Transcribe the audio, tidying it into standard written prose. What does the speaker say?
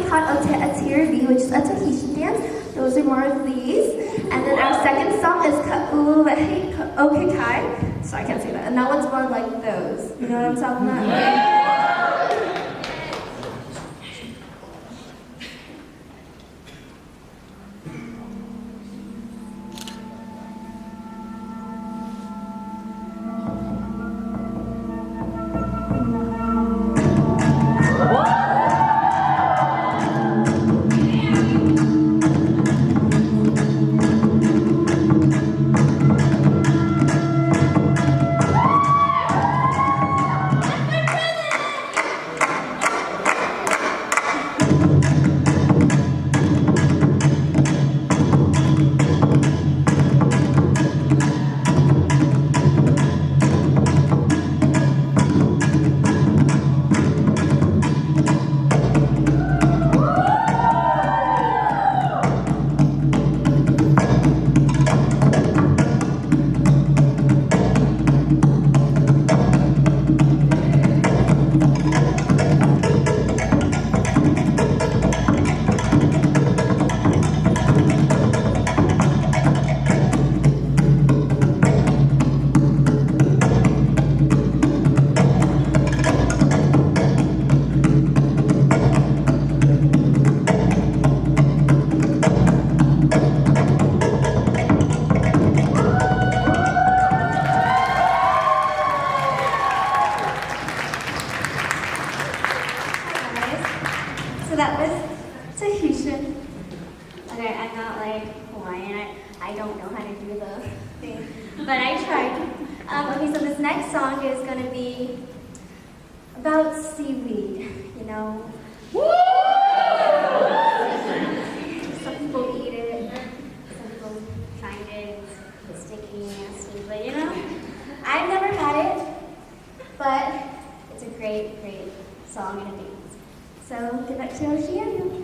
taught Atiri, which is a Tahitian dance. Those are more of these. And then our second song is Ka'ulehi Okekai. So I can't say that. And that one's more like those. You know what I'm talking about? So that was Tahitian. Okay, I'm not like Hawaiian. I don't know how to do the thing, but I tried. Okay, so this next song is gonna be about seaweed. You know. Some people eat it. Some people find it sticky, nasty. But you know, I've never had it. But it's a great, great song and a dance. So give it to Oceania.